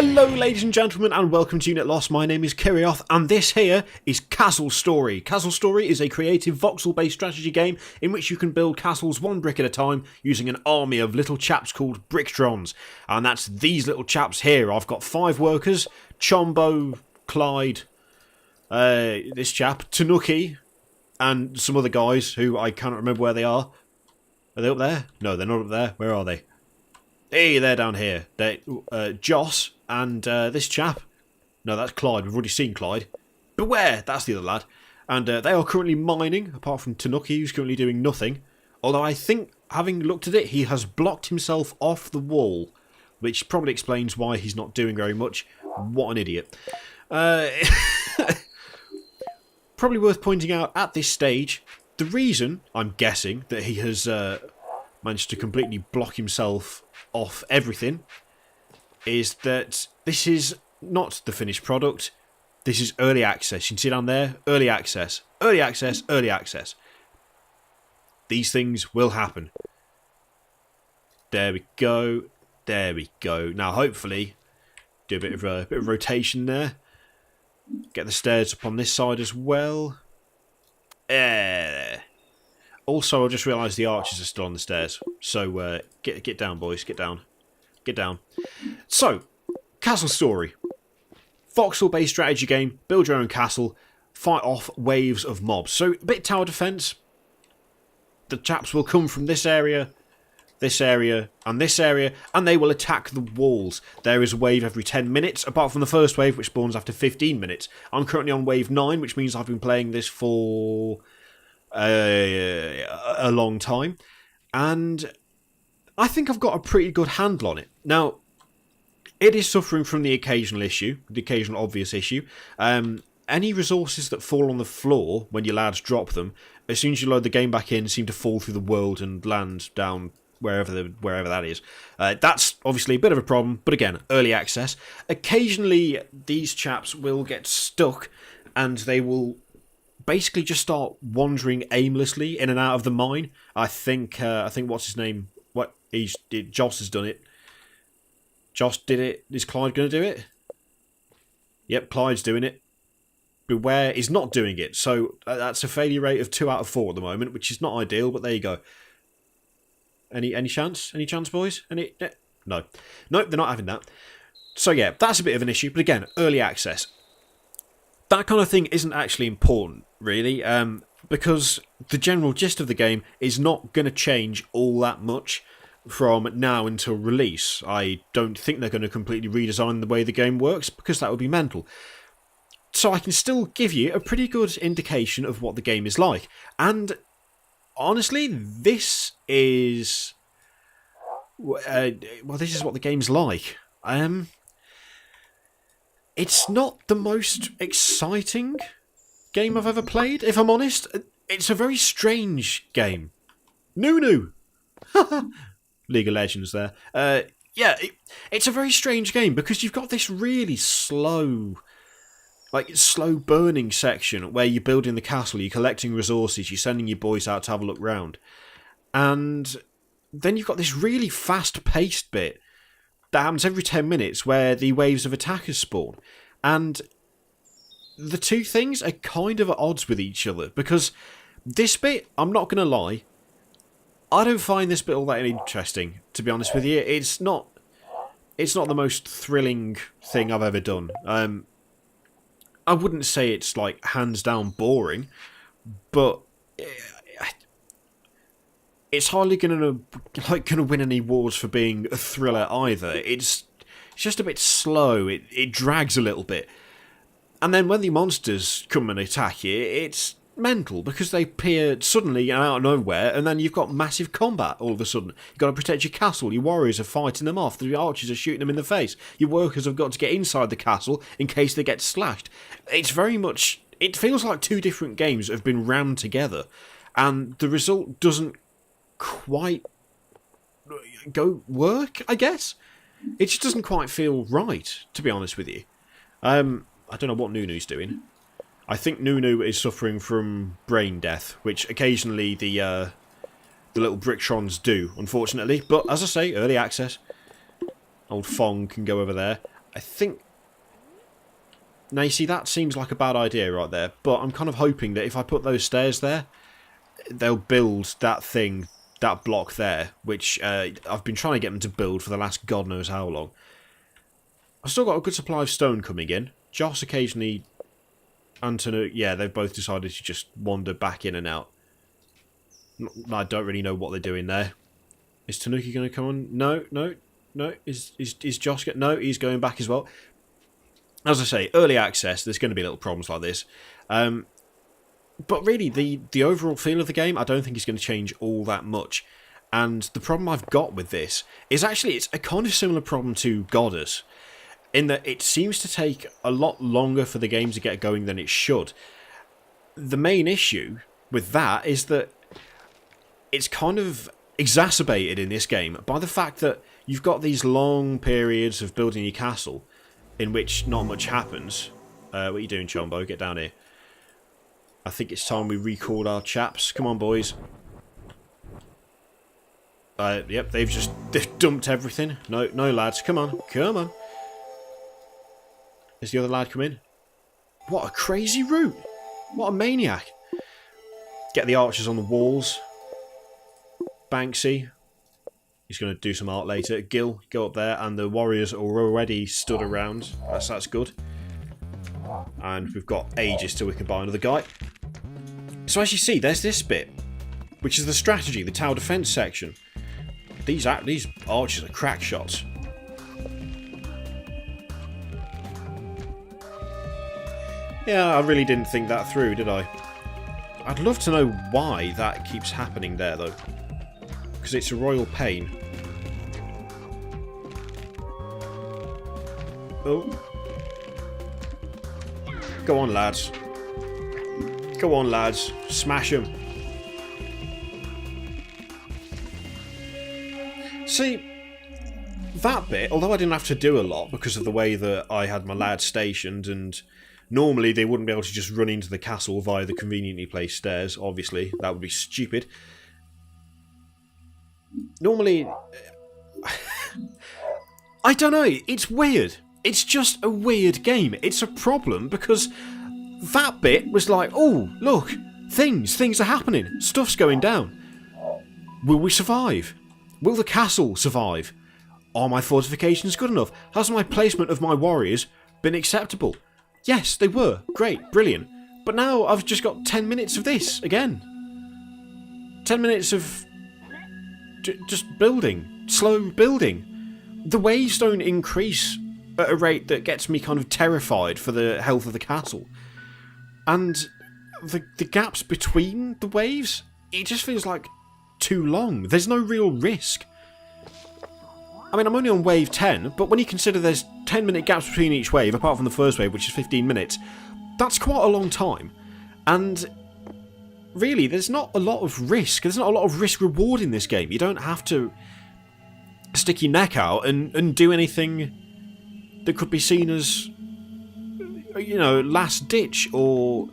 Hello ladies and gentlemen and welcome to Unit Lost. My name is Kirioth and this here is Castle Story. Castle Story is a creative voxel based strategy game in which you can build castles one brick at a time using an army of little chaps called Bricktons. And that's these little chaps here. I've got 5 workers: Chombo, Clyde, this chap, Tanuki, and some other guys who I cannot remember where they are. Are they up there? No, they're not up there. Where are they? Hey, they're down here. They're Joss and this chap. No, that's Clyde. We've already seen Clyde. Beware! That's the other lad. And they are currently mining, apart from Tanuki, who's currently doing nothing. Although I think, having looked at it, he has blocked himself off the wall, which probably explains why he's not doing very much. What an idiot. Probably worth pointing out at this stage, the reason, I'm guessing, that he has managed to completely block himself off everything is that this is not the finished product. This is early access. You can see down there, early access, early access, early access. These things will happen. There we go. There we go. Now hopefully do a bit of rotation there. Get the stairs up on this side as well. Also, I just realised the archers are still on the stairs. So, get down, boys. Get down. Get down. So, Castle Story. Voxel-based strategy game. Build your own castle. Fight off waves of mobs. So, a bit tower defence. The chaps will come from this area, and this area, and they will attack the walls. There is a wave every 10 minutes, apart from the first wave, which spawns after 15 minutes. I'm currently on wave 9, which means I've been playing this for a long time, and I think I've got a pretty good handle on it. Now, it is suffering from the occasional issue, the occasional obvious issue. Any resources that fall on the floor when your lads drop them, as soon as you load the game back in, seem to fall through the world and land down wherever that is. That's obviously a bit of a problem, but again, early access. Occasionally, these chaps will get stuck, and they will basically just start wandering aimlessly in and out of the mine. I think what's his name? Joss has done it. Joss did it. Is Clyde going to do it? Yep, Clyde's doing it. Beware is not doing it. So that's a failure rate of 2 out of 4 at the moment, which is not ideal. But there you go. Any chance? Any chance, boys? No. Nope, they're not having that. So yeah, that's a bit of an issue. But again, early access. That kind of thing isn't actually important, really, because the general gist of the game is not going to change all that much from now until release. I don't think they're going to completely redesign the way the game works, because that would be mental. So I can still give you a pretty good indication of what the game is like. And honestly, this is this is what the game's like. It's not the most exciting game I've ever played, if I'm honest. It's a very strange game. Nunu! League of Legends there. Yeah, it's a very strange game because you've got this really slow burning section where you're building the castle, you're collecting resources, you're sending your boys out to have a look round. And then you've got this really fast-paced bit that happens every 10 minutes where the waves of attackers spawn. And the two things are kind of at odds with each other, because this bit, I'm not going to lie, I don't find this bit all that interesting, to be honest with you. It's not the most thrilling thing I've ever done. I wouldn't say it's like hands down boring, but it's hardly going to win any awards for being a thriller either. It's just a bit slow. It drags a little bit, and then when the monsters come and attack you, it's mental because they appear suddenly and out of nowhere, and then you've got massive combat all of a sudden. You've got to protect your castle. Your warriors are fighting them off. The archers are shooting them in the face. Your workers have got to get inside the castle in case they get slashed. It's very much. It feels like 2 different games have been rammed together, and the result doesn't quite work, I guess. It just doesn't quite feel right, to be honest with you. I don't know what Nunu's doing. I think Nunu is suffering from brain death, which occasionally the little Bricktons do, unfortunately. But as I say, early access. Old Fong can go over there. I think... Now, you see, that seems like a bad idea right there, but I'm kind of hoping that if I put those stairs there, they'll build that thing, that block there, which I've been trying to get them to build for the last God knows how long. I've still got a good supply of stone coming in. Joss occasionally... Antonio, yeah, they've both decided to just wander back in and out. I don't really know what they're doing there. Is Tanuki going to come on? No. Is Josh going... No, he's going back as well. As I say, early access, there's going to be little problems like this. But really, the overall feel of the game, I don't think is going to change all that much. And the problem I've got with this is actually it's a kind of similar problem to Goddess, in that it seems to take a lot longer for the game to get going than it should. The main issue with that is that it's kind of exacerbated in this game by the fact that you've got these long periods of building your castle in which not much happens. What are you doing, Chombo? Get down here. I think it's time we recalled our chaps. Come on, boys. Yep, they've dumped everything. No, lads. Come on. Has the other lad come in? What a crazy route. What a maniac. Get the archers on the walls. Banksy. He's going to do some art later. Gil, go up there. And the warriors are already stood around. That's good. And we've got ages till we can buy another guy. So as you see, there's this bit, which is the strategy, the tower defense section. These archers are crack shots. Yeah, I really didn't think that through, did I? I'd love to know why that keeps happening there, though. Because it's a royal pain. Oh. Go on, lads. Go on, lads. Smash them. See, that bit, although I didn't have to do a lot because of the way that I had my lads stationed, and normally they wouldn't be able to just run into the castle via the conveniently placed stairs, obviously. That would be stupid. Normally... I don't know, it's weird. It's just a weird game. It's a problem because that bit was like, oh, look, things are happening. Stuff's going down. Will we survive? Will the castle survive? Are my fortifications good enough? Has my placement of my warriors been acceptable? Yes, they were. Great, brilliant. But now I've just got 10 minutes of this again. 10 minutes of just building. Slow building. The waves don't increase at a rate that gets me kind of terrified for the health of the castle. And the gaps between the waves, it just feels like too long. There's no real risk. I mean, I'm only on wave 10, but when you consider there's 10-minute gaps between each wave, apart from the first wave, which is 15 minutes, that's quite a long time. And really, there's not a lot of risk. There's not a lot of risk-reward in this game. You don't have to stick your neck out and do anything that could be seen as, you know, last ditch, or,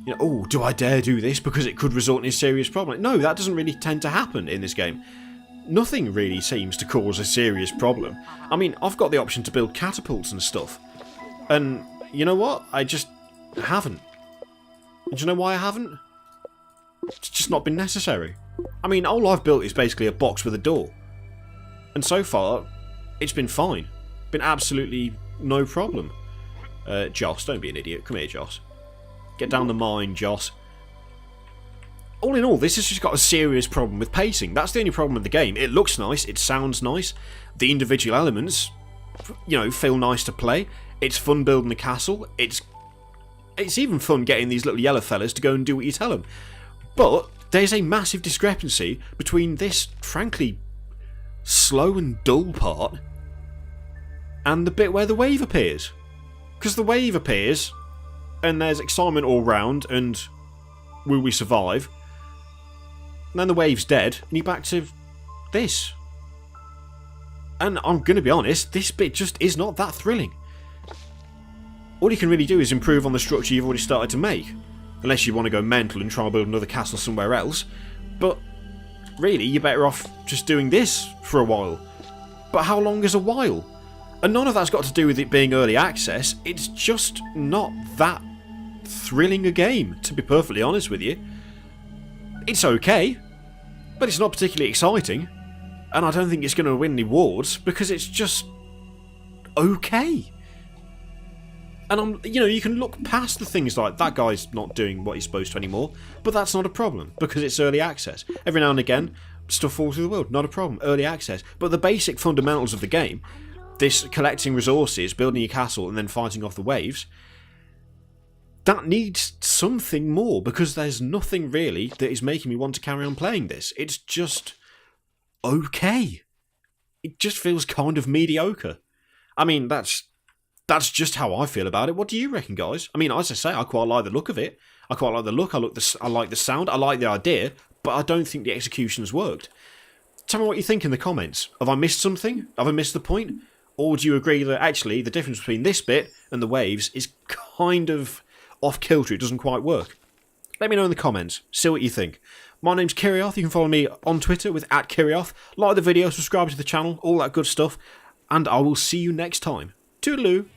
you know, oh, do I dare do this because it could result in a serious problem? No, that doesn't really tend to happen in this game. Nothing really seems to cause a serious problem. I mean, I've got the option to build catapults and stuff, and you know what? I just haven't. And do you know why I haven't? It's just not been necessary. I mean, all I've built is basically a box with a door. And so far, it's been fine. Been absolutely no problem. Joss, don't be an idiot. Come here, Joss. Get down the mine, Joss. All in all, this has just got a serious problem with pacing. That's the only problem with the game. It looks nice, it sounds nice. The individual elements, you know, feel nice to play. It's fun building the castle. It's even fun getting these little yellow fellas to go and do what you tell them. But there's a massive discrepancy between this, frankly, slow and dull part and the bit where the wave appears. Because the wave appears and there's excitement all round and will we survive? And then the wave's dead and you're back to this. And I'm going to be honest, this bit just is not that thrilling. All you can really do is improve on the structure you've already started to make. Unless you want to go mental and try and build another castle somewhere else. But really, you're better off just doing this for a while. But how long is a while? And none of that's got to do with it being early access. It's just not that thrilling a game, to be perfectly honest with you. It's okay, but it's not particularly exciting. And I don't think it's going to win any awards because it's just okay. And you can look past the things like that guy's not doing what he's supposed to anymore, but that's not a problem because it's early access. Every now and again, stuff falls through the world, not a problem, early access. But the basic fundamentals of the game, this collecting resources, building your castle, and then fighting off the waves, that needs something more because there's nothing really that is making me want to carry on playing this. It's just okay. It just feels kind of mediocre. I mean, that's just how I feel about it. What do you reckon, guys? I mean, as I say, I quite like the look of it. I quite like the look. I like the sound. I like the idea, but I don't think the execution has worked. Tell me what you think in the comments. Have I missed something? Have I missed the point? Or do you agree that actually the difference between this bit and the waves is kind of off kilter? It doesn't quite work. Let me know in the comments. See what you think. My name's Kirioth. You can follow me on Twitter with @Kirioth. Like the video, subscribe to the channel, all that good stuff. And I will see you next time. Toodaloo.